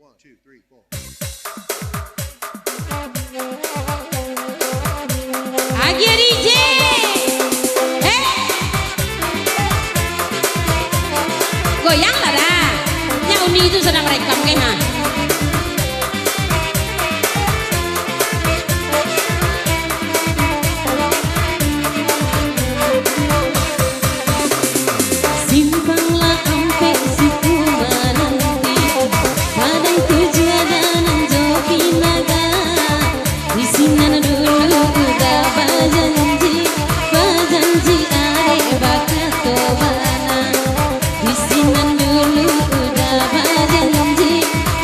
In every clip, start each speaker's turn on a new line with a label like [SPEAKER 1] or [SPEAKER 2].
[SPEAKER 1] Agi DJ. Hey. Goyang lah dah. Nya Uni itu sedang rekam ke ha. Simpanglah ampe siku menanti padang kejadanan joki naga di sinan dulu udah bajanji are bakat tobana di sinan dulu udah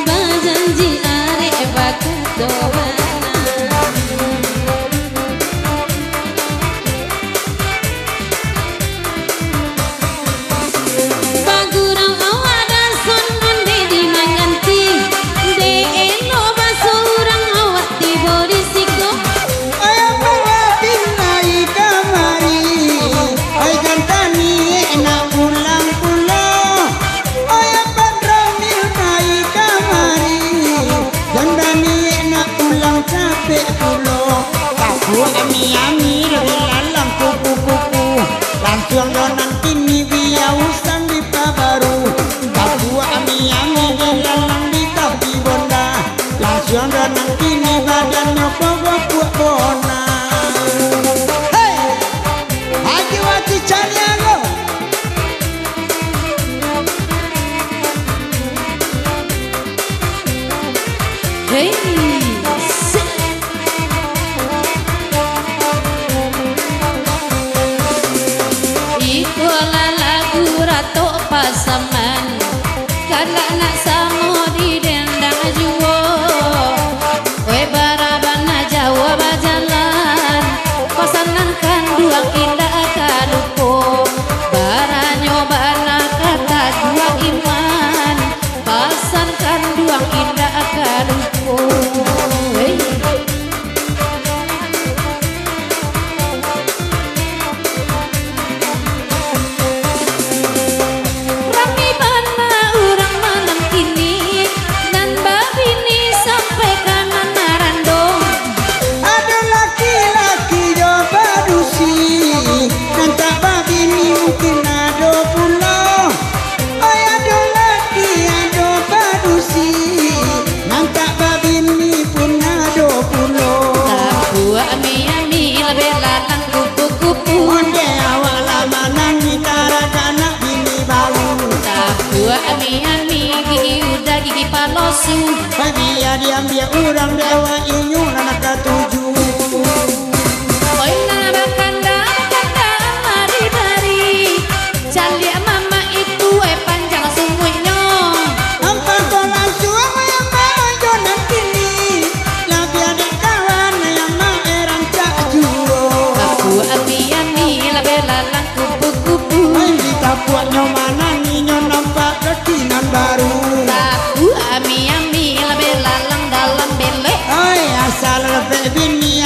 [SPEAKER 1] bajanji are bakat tobana.
[SPEAKER 2] Ami lebih lalang kupu-kupu langsung donan kini biausan di Pabaru Papua ami lebih lalang di Tapi Bonda langsung donan kini badannya pokok bona. Hey, Haji Wati Caniago.
[SPEAKER 1] Hey. Pasaman karena nak samo di dendang juwo we barabana Jawa bajalan pasangan kan dua indah kalupo baranyo bana kata dua iman pasangan dua indah kalupo.
[SPEAKER 2] Dia diambil urang dewa inyu anak ketujuh.
[SPEAKER 1] Oi nana kanda mari calia mama itu panjang semuanya.
[SPEAKER 2] Empat tolan suang yang majo nanti lebih ada kawan yang maeran cak juo.
[SPEAKER 1] Aku ami lebih lalang kupu-kupu.
[SPEAKER 2] Kita buatnya mana ninyo nampak kekinan baru. Aku
[SPEAKER 1] ami lebih lalang dalam belek.
[SPEAKER 2] asal lebih bini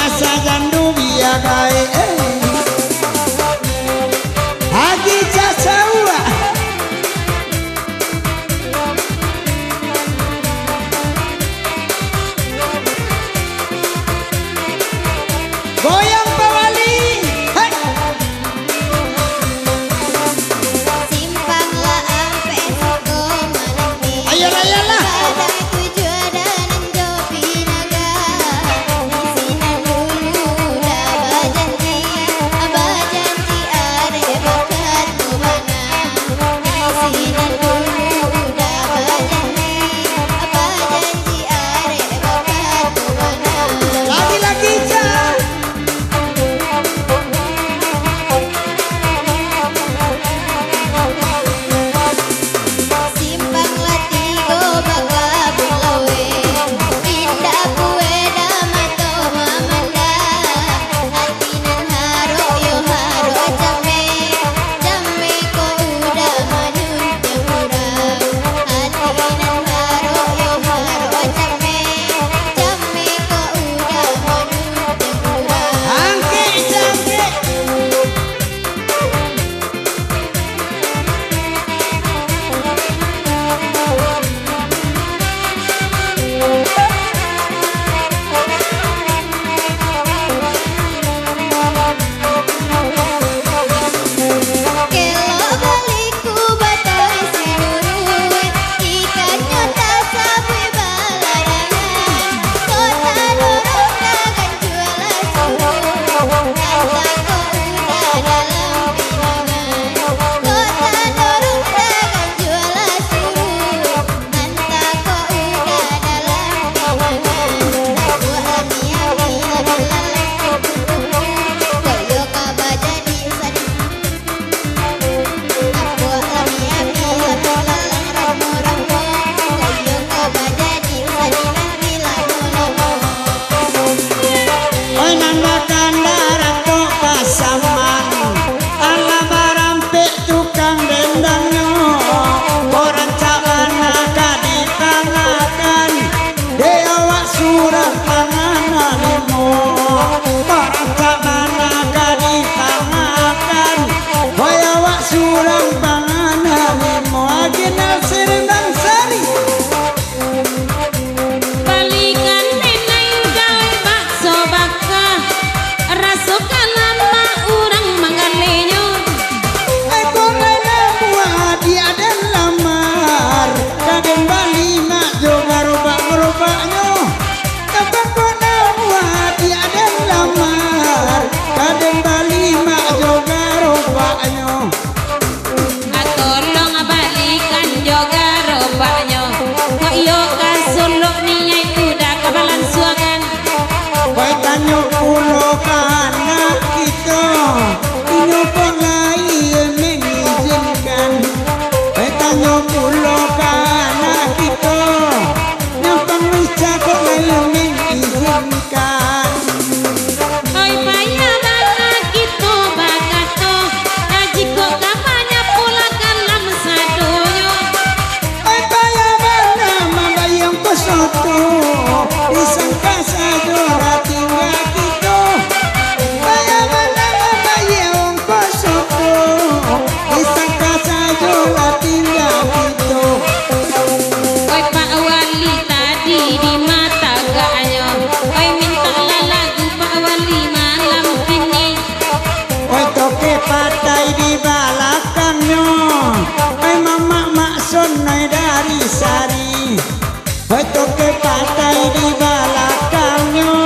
[SPEAKER 2] Hoi toke patai di belakangnya,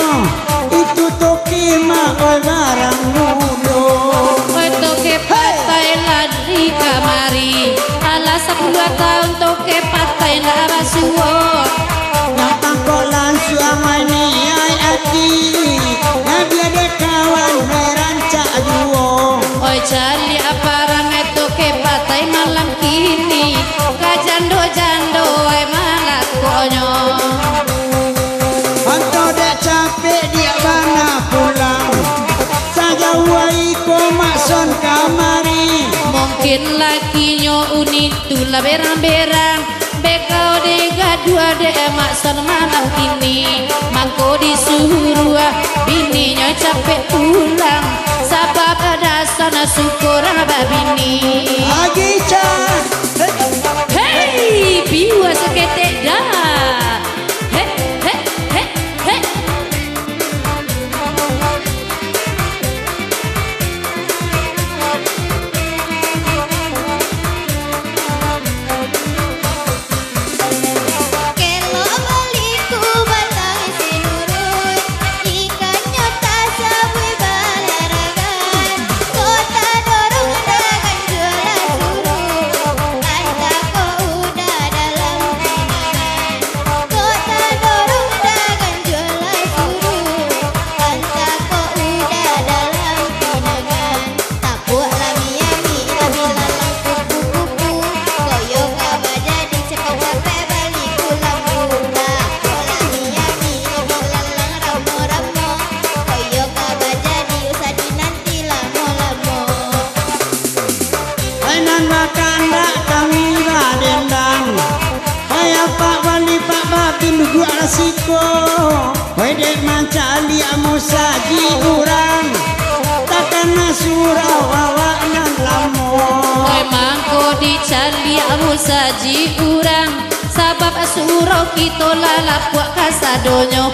[SPEAKER 2] itu toke mah oi barang mudo.
[SPEAKER 1] Oi toke patai lari kamari, alas 10 tahun toke patai nara suwo.
[SPEAKER 2] Nyapang kolan suamai ni ai aki, nabi ada kawan rancak juo.
[SPEAKER 1] Oi cali aparang toke patai malam kini, kajando jando oi malakonyo.
[SPEAKER 2] Anto dek capek dia bana pulang, saja wai ko makson kamari.
[SPEAKER 1] Mungkin lakinya unik tula berang-berang, bekau dega dua de makson malam kini. Mangko disuruh bininya capek pulang, sabab ada sana syukur babini.
[SPEAKER 2] Lagi cah,
[SPEAKER 1] Hei, biwa seketek dah. Hei, hei, hei, hei.
[SPEAKER 3] Kelo baliku batang sinurut, ikannya tak sabui balaragan. Kota dorong dagang jualan suruh, anta kau udah dalam pinangan. Kota dorong dagang jualan suruh, anta kau udah dalam pinangan. Tapuk lami-ami lami lalang kupu-kupu, koyo kaba jadi cepet-cepet balik pulang buka. Lami-ami lami lalang ramo-ramo, koyo kaba jadi usah dinanti lamo-lamo.
[SPEAKER 2] ainan makan dak kami radendang. Hai apa wali pak babin duduk rasiko. Hai dek mancali amu saji urang, takkan surau awak nan lamo.
[SPEAKER 1] Oi mangko dicali amu saji urang, sabab surau kita lalap buat kasadonyo.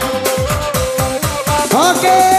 [SPEAKER 2] Oke.